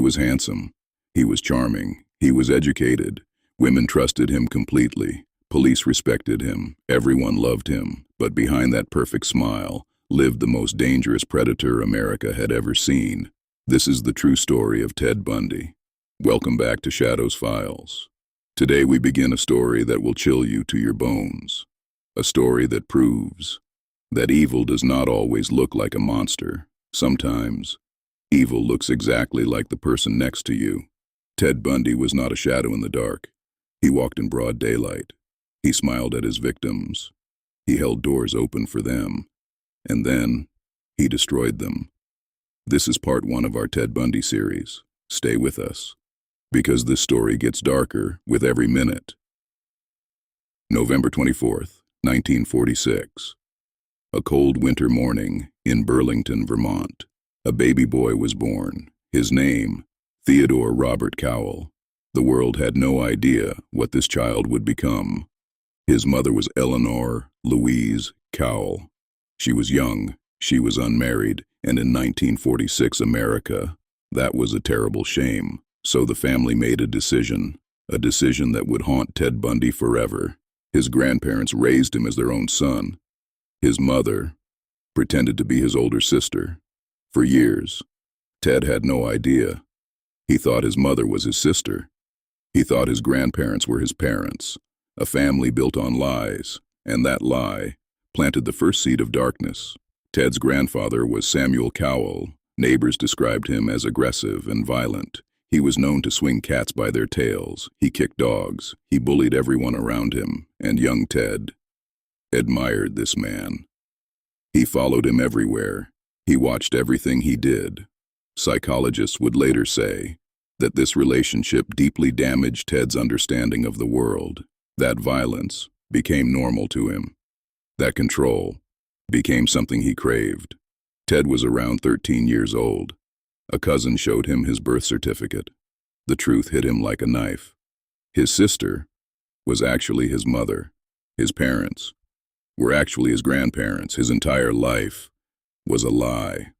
was handsome. He was charming. He was educated. Women trusted him completely. Police respected him. Everyone loved him. But behind that perfect smile lived the most dangerous predator America had ever seen. This is the true story of Ted Bundy. Welcome back to Shadows Files. Today we begin a story that will chill you to your bones. A story that proves that evil does not always look like a monster. Sometimes, evil looks exactly like the person next to you. Ted Bundy was not a shadow in the dark. He walked in broad daylight. He smiled at his victims. He held doors open for them. And then, he destroyed them. This is part 1 of our Ted Bundy series. Stay with us, because this story gets darker with every minute. November 24th, 1946. A cold winter morning in Burlington, Vermont. A baby boy was born. His name, Theodore Robert Cowell. The world had no idea what this child would become. His mother was Eleanor Louise Cowell. She was young, she was unmarried, and in 1946 America, that was a terrible shame. So the family made a decision that would haunt Ted Bundy forever. His grandparents raised him as their own son. His mother pretended to be his older sister. For years, Ted had no idea. He thought his mother was his sister. He thought his grandparents were his parents. A family built on lies, and that lie planted the first seed of darkness. Ted's grandfather was Samuel Cowell. Neighbors described him as aggressive and violent. He was known to swing cats by their tails. He kicked dogs. He bullied everyone around him, and young Ted admired this man. He followed him everywhere. He watched everything he did. Psychologists would later say that this relationship deeply damaged Ted's understanding of the world. That violence became normal to him. That control became something he craved. Ted was around 13 years old. A cousin showed him his birth certificate. The truth hit him like a knife. His sister was actually his mother. His parents were actually his grandparents. His entire life was a lie.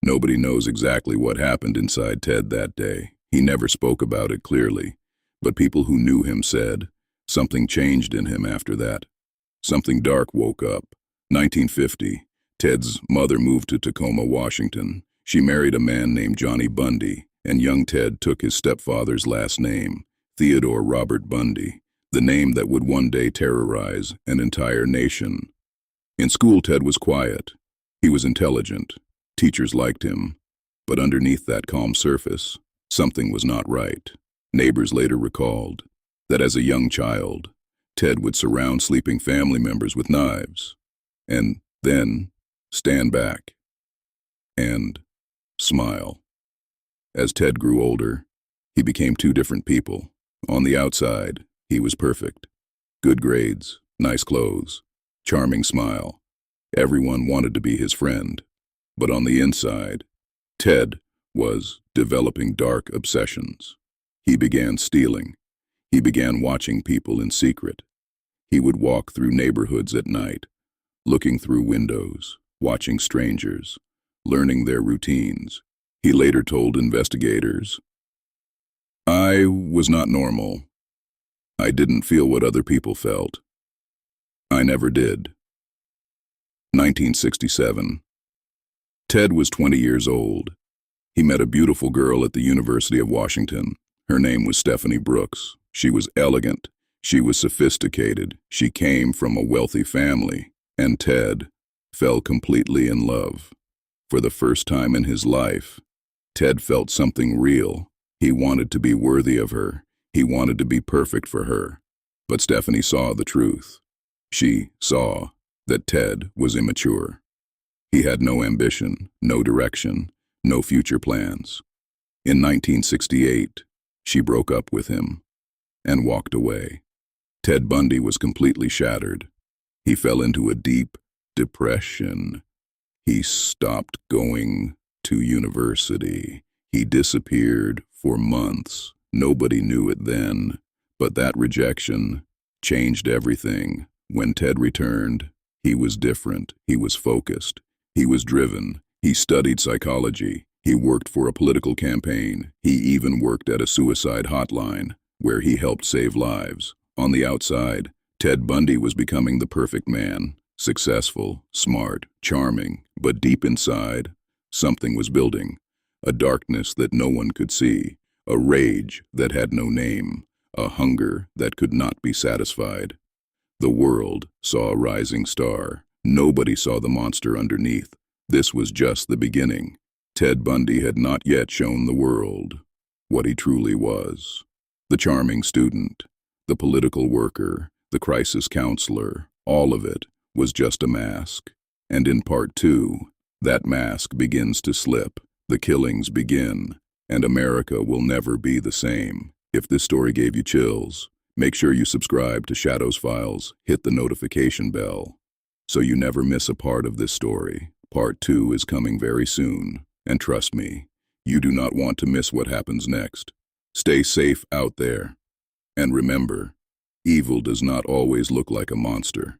Nobody knows exactly what happened inside Ted that day. He never spoke about it clearly, but people who knew him said something changed in him after that. Something dark woke up. 1950, Ted's mother moved to Tacoma, Washington. She married a man named Johnny Bundy, and young Ted took his stepfather's last name, Theodore Robert Bundy, the name that would one day terrorize an entire nation. In school, Ted was quiet. He was intelligent. Teachers liked him. But underneath that calm surface, something was not right. Neighbors later recalled that as a young child, Ted would surround sleeping family members with knives, and then stand back and smile. As Ted grew older, he became two different people. On the outside, he was perfect. Good grades, nice clothes, charming smile. Everyone wanted to be his friend. But on the inside, Ted was developing dark obsessions. He began stealing. He began watching people in secret. He would walk through neighborhoods at night, looking through windows, watching strangers, learning their routines. He later told investigators, "I was not normal. I didn't feel what other people felt. I never did." 1967. Ted was 20 years old. He met a beautiful girl at the University of Washington. Her name was Stephanie Brooks. She was elegant. She was sophisticated. She came from a wealthy family. And Ted fell completely in love. For the first time in his life, Ted felt something real. He wanted to be worthy of her. He wanted to be perfect for her. But Stephanie saw the truth. She saw that Ted was immature. He had no ambition, no direction, no future plans. In 1968, she broke up with him and walked away. Ted Bundy was completely shattered. He fell into a deep depression. He stopped going to university. He disappeared for months. Nobody knew it then, but that rejection changed everything. When Ted returned, he was different. He was focused. He was driven. He studied psychology. He worked for a political campaign. He even worked at a suicide hotline, where he helped save lives. On the outside, Ted Bundy was becoming the perfect man. Successful, smart, charming, but deep inside, something was building. A darkness that no one could see, a rage that had no name, a hunger that could not be satisfied. The world saw a rising star. Nobody saw the monster underneath. This was just the beginning. Ted Bundy had not yet shown the world what he truly was. The charming student, the political worker, the crisis counselor, all of it was just a mask. And in part 2, that mask begins to slip, the killings begin, and America will never be the same. If this story gave you chills, make sure you subscribe to Shadows Files, hit the notification bell, so you never miss a part of this story. Part 2 is coming very soon, and trust me, you do not want to miss what happens next. Stay safe out there, and remember, evil does not always look like a monster.